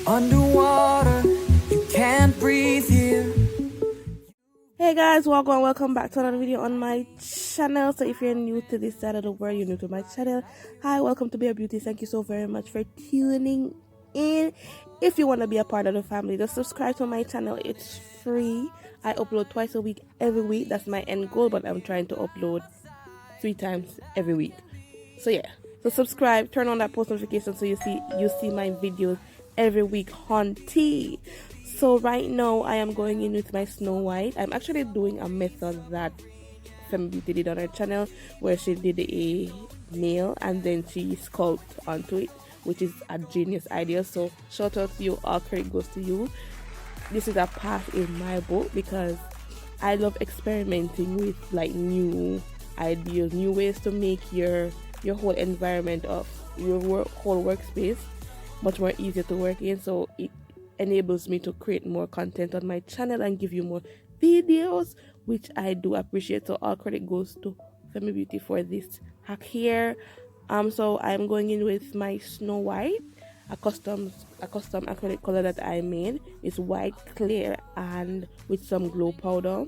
Underwater, you can't breathe here. Hey guys, welcome back to another video on my channel. So if you're new to this side of the world, you're new to my channel, hi, welcome to Be a Beauty. Thank you so very much for tuning in. If you want to be a part of the family, just subscribe to my channel. It's free. I upload twice a week, every week. That's my end goal, but I'm trying to upload 3 times every week. So yeah, so subscribe, turn on that post notification so you see my videos every week on T. So right now I am going in with my Snow White. I'm actually doing a method that Femme Beauty did on her channel, where she did a nail and then she sculpted onto it, which is a genius idea. So shout out to you, all credit goes to you. This is a path in my book because I love experimenting with like new ideas, new ways to make your whole environment of your whole workspace much more easier to work in. So it enables me to create more content on my channel and give you more videos, which I do appreciate. So all credit goes to Femme Beauty for this hack here. So I'm going in with my Snow White, a custom acrylic color that I made. It's white, clear, and with some glow powder.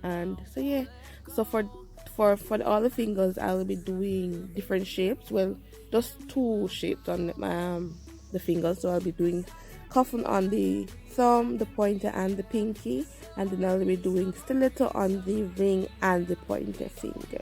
And so yeah, so for all the fingers, I'll be doing different shapes. Well, just 2 shapes on the fingers. So I'll be doing coffin on the thumb, the pointer, and the pinky, and then I'll be doing stiletto on the ring and the pointer finger.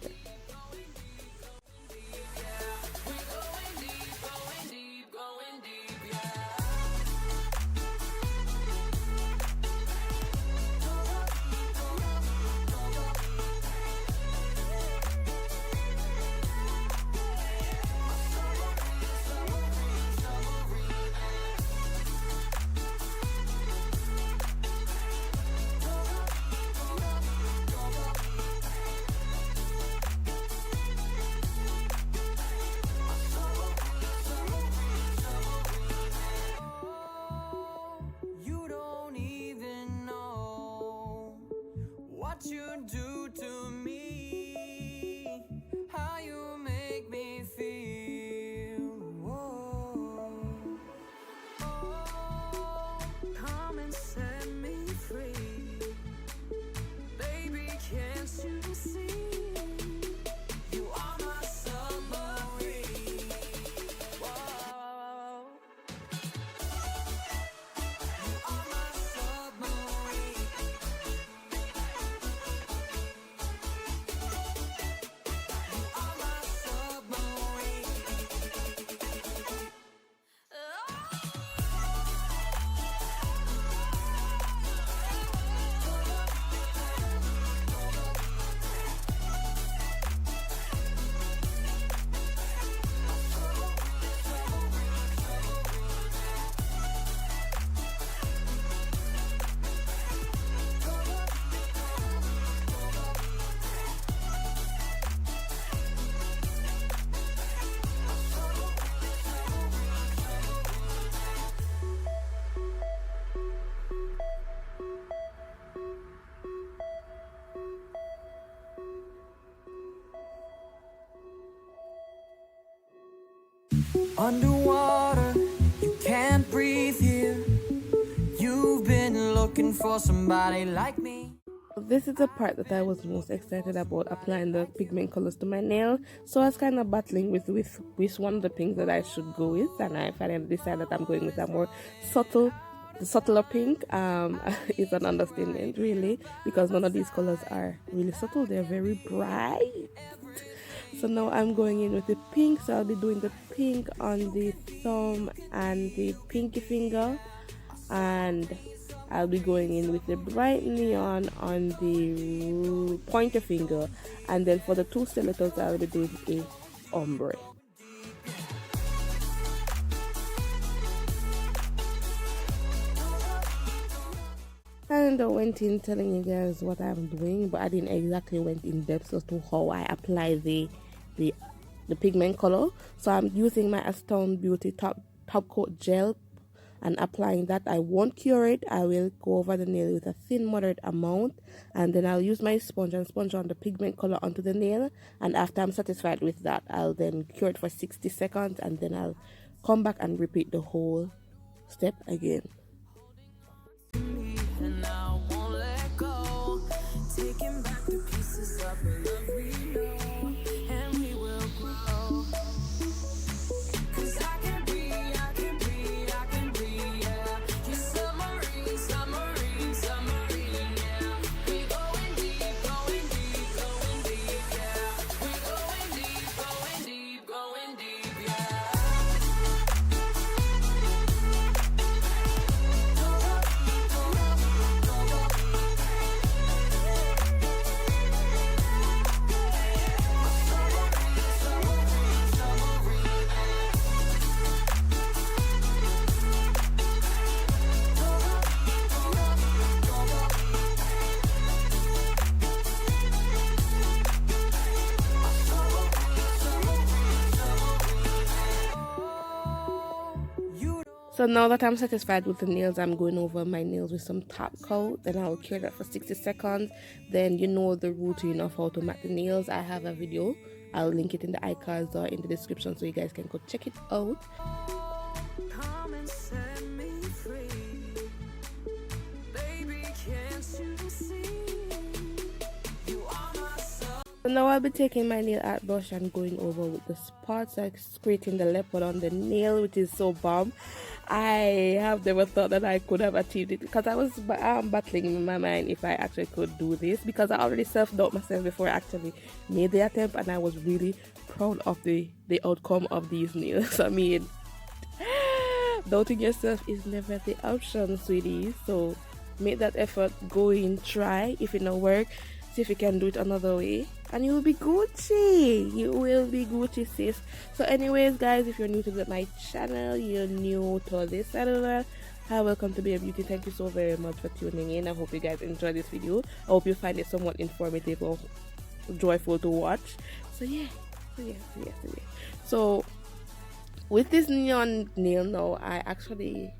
What you do to me, how you make me feel. Whoa. Oh, come and set me free, baby, can't you see? You are my submarine. Whoa. You are my submarine. Underwater, you can't breathe here. You've been looking for somebody like me. This is the part that I was most excited about, applying the pigment colors to my nail. So I was kind of battling with which one of the pinks that I should go with, and I finally decided that I'm going with a more subtler pink. It's an understatement really, because none of these colors are really subtle, they're very bright. So now I'm going in with the pink. So I'll be doing the pink on the thumb and the pinky finger, and I'll be going in with the bright neon on the pointer finger, and then for the 2 stilettos I'll be doing a ombre. And I went in telling you guys what I'm doing, but I didn't exactly went in depth as to how I apply the pigment color. So I'm using my Astound Beauty top coat gel and applying that. I won't cure it. I will go over the nail with a thin moderate amount, and then I'll use my sponge and sponge on the pigment color onto the nail, and after I'm satisfied with that, I'll then cure it for 60 seconds, and then I'll come back and repeat the whole step again. And I won't let go. Taking back the pieces of the love we know, and we will grow. 'Cause I can be, yeah. You're submarine, submarine, submarine, yeah. We going deep, yeah. We going deep, yeah. So now that I'm satisfied with the nails, I'm going over my nails with some top coat. Then I'll cure that for 60 seconds. Then you know the routine of how to mat the nails. I have a video. I'll link it in the iCards or in the description so you guys can go check it out. Come and set me free. Baby, can't you see? You are my soul. So now I'll be taking my nail art brush and going over with the spots, like creating the leopard on the nail, which is so bomb. I have never thought that I could have achieved it, because I was battling in my mind if I actually could do this, because I already self-doubt myself before I actually made the attempt, and I was really proud of the outcome of these nails. I mean, doubting yourself is never the option, sweetie. So make that effort, go in, try. If it don't work, see if you can do it another way, and you will be Gucci. You will be Gucci, sis. So anyways, guys, if you're new to my channel, you're new to this channel, hi, welcome to Be a Beauty. Thank you so very much for tuning in. I hope you guys enjoyed this video. I hope you find it somewhat informative or joyful to watch. So with this neon nail now, I actually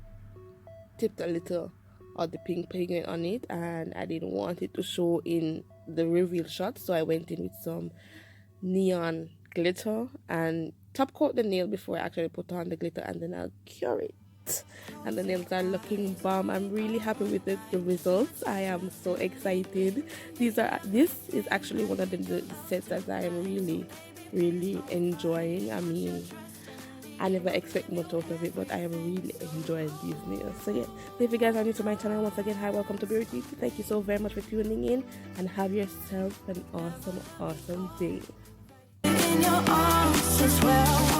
tipped a little of the pink pigment on it, and I didn't want it to show in the reveal shot, so I went in with some neon glitter and top coat the nail before I actually put on the glitter, and then I'll cure it, and the nails are looking bomb. I'm really happy with the results. I am so excited. This is actually one of the sets that I am really enjoying. I mean, I never expect much out of it, but I am really enjoying these nails. So yeah, if you guys are new to my channel, once again, hi, welcome to Be a Beauty. Thank you so very much for tuning in, and have yourself an awesome day. In your arms as well.